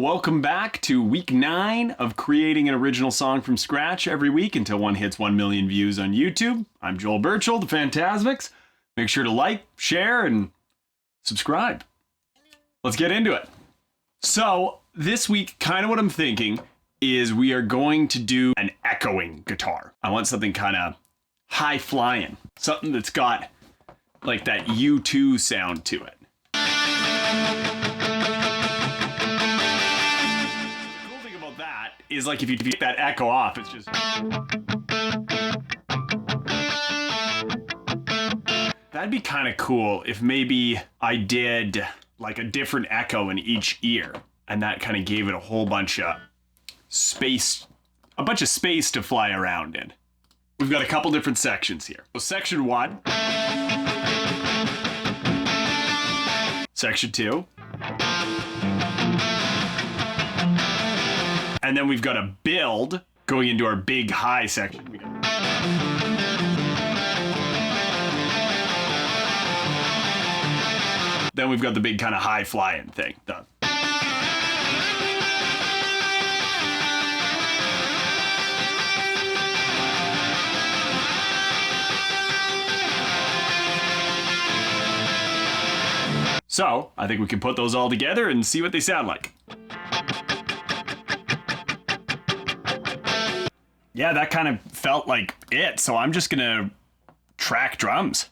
welcome back to week 9 of creating an original song from scratch every week until one hits 1 million views on YouTube. I'm Joel Burchell, the Fantazmics. Make sure to like, share, and subscribe. Let's get into it. So this week, kind of what I'm thinking is we are going to do an echoing guitar. I want something kind of high flying, something that's got like that U2 sound to it. Is like if you get that echo off, it's just... That'd be kind of cool if maybe I did like a different echo in each ear, and that kind of gave it a whole bunch of space, to fly around in. We've got a couple different sections here. So section 1, section 2, and then we've got a build going into our big high section. Then we've got the big kind of high flying thing done. So I think we can put those all together and see what they sound like. Yeah, that kind of felt like it, so I'm just gonna track drums.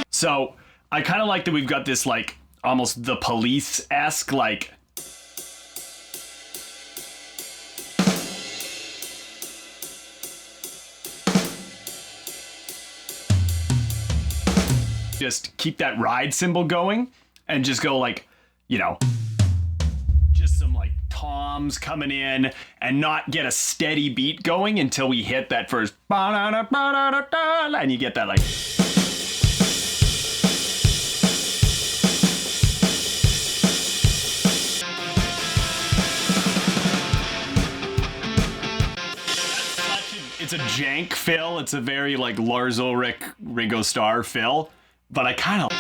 So I kind of like that we've got this like almost The Police-esque like just keep that ride cymbal going and just go like, you know, just some like toms coming in and not get a steady beat going until we hit that first and you get that like. It's a jank fill. It's a very like Lars Ulrich, Ringo Starr fill, but I kind of.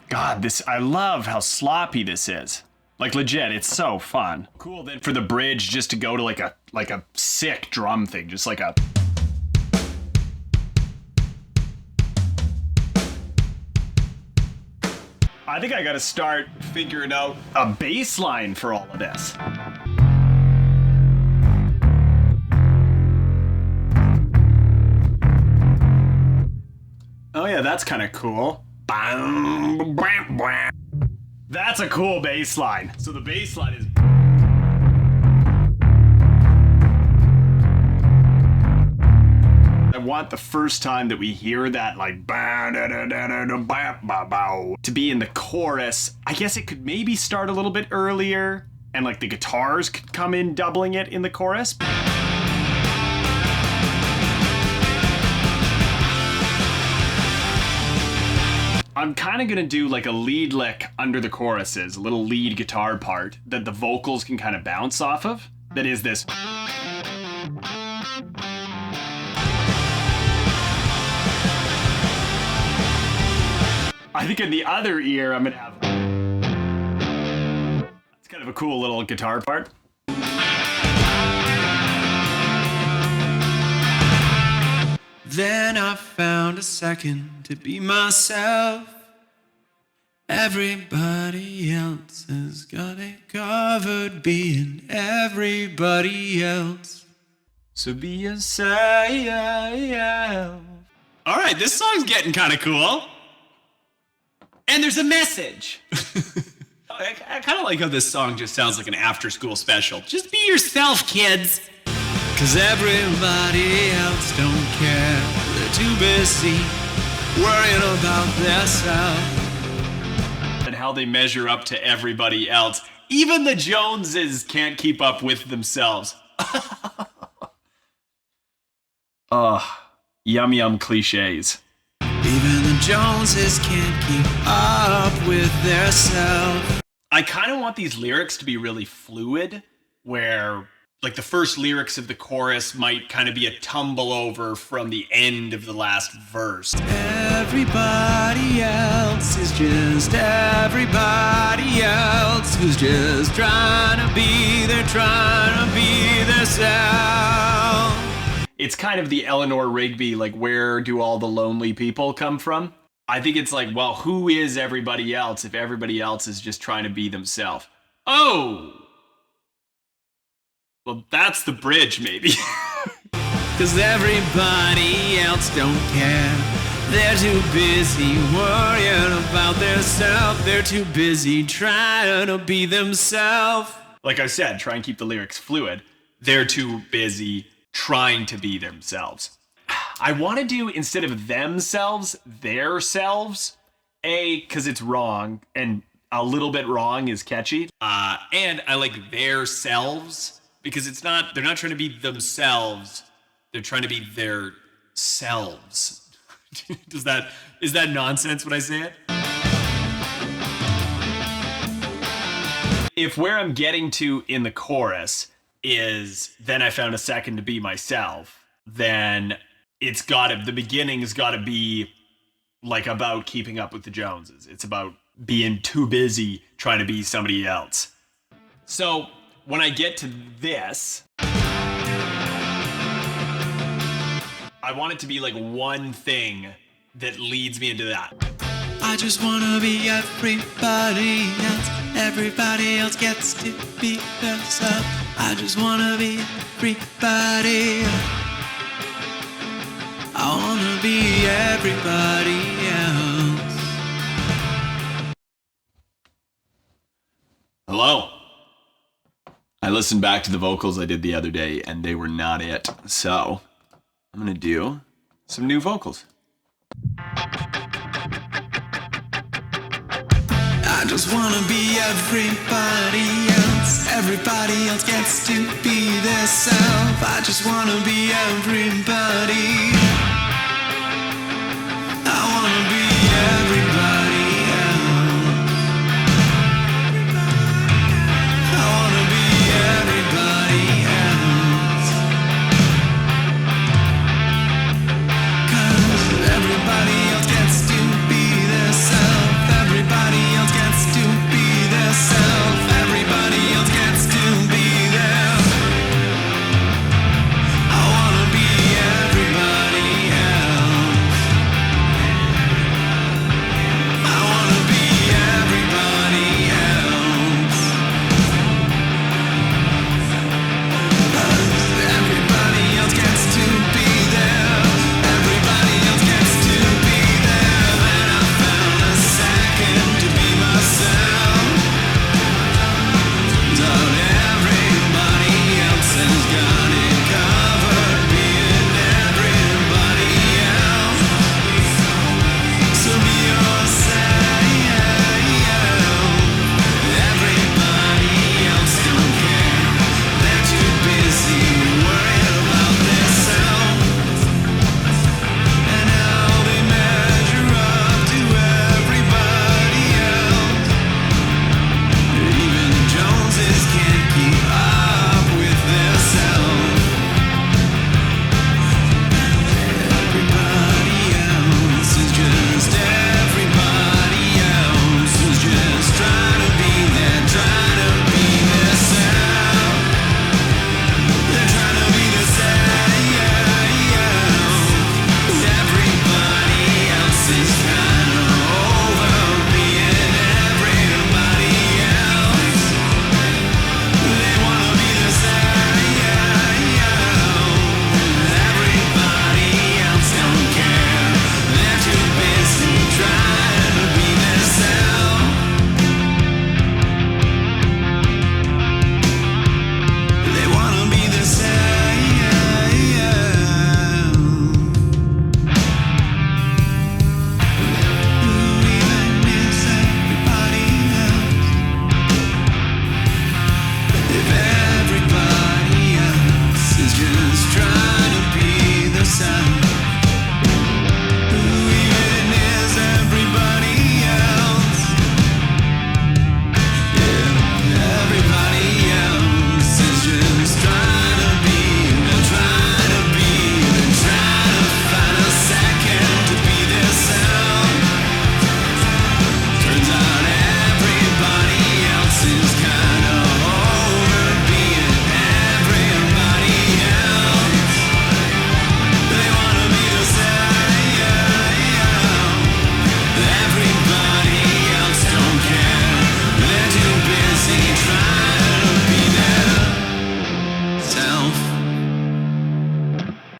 God, I love how sloppy this is. Like legit, it's so fun. Cool then for the bridge just to go to like a sick drum thing, just like a. I think I gotta start figuring out a bass line for all of this. Oh yeah, that's kind of cool. That's a cool bass line. So the bass line is... I want the first time that we hear that like to be in the chorus. I guess it could maybe start a little bit earlier and like the guitars could come in doubling it in the chorus. I'm kind of going to do like a lead lick under the choruses, a little lead guitar part that the vocals can kind of bounce off of. That is this. I think in the other ear, I'm going to have... It's kind of a cool little guitar part. Then I found a second to be myself. Everybody else has got it covered being everybody else. So be yourself. All right, this song's getting kind of cool. And there's a message. I kind of like how this song just sounds like an after-school special. Just be yourself, kids. 'Cause everybody else don't care. They're too busy worrying about themselves. And how they measure up to everybody else. Even the Joneses can't keep up with themselves. Yum yum cliches. Even the Joneses can't keep up with their self. I kind of want these lyrics to be really fluid, where like the first lyrics of the chorus might kind of be a tumble over from the end of the last verse. Everybody else is just everybody else who's just trying to be themselves. It's kind of the Eleanor Rigby, like, where do all the lonely people come from? I think it's like, well, who is everybody else if everybody else is just trying to be themselves? Oh! Well, that's the bridge, maybe. 'Cause everybody else don't care. They're too busy worrying about themselves. They're too busy trying to be themselves. Like I said, try and keep the lyrics fluid. They're too busy trying to be themselves. I want to do, instead of themselves, their selves. Because it's wrong, and a little bit wrong is catchy. And I like their selves. Because they're not trying to be themselves. They're trying to be their selves. Is that nonsense when I say it? If where I'm getting to in the chorus is, then I found a second to be myself, then the beginning's gotta be like about keeping up with the Joneses. It's about being too busy trying to be somebody else. So, when I get to this, I want it to be like one thing that leads me into that. I just wanna be everybody else. Everybody else gets to be themselves. I just wanna be everybody. I wanna be everybody else. Hello. I listened back to the vocals I did the other day, and they were not it. So, I'm going to do some new vocals. I just want to be everybody else. Everybody else gets to be their self. I just want to be everybody.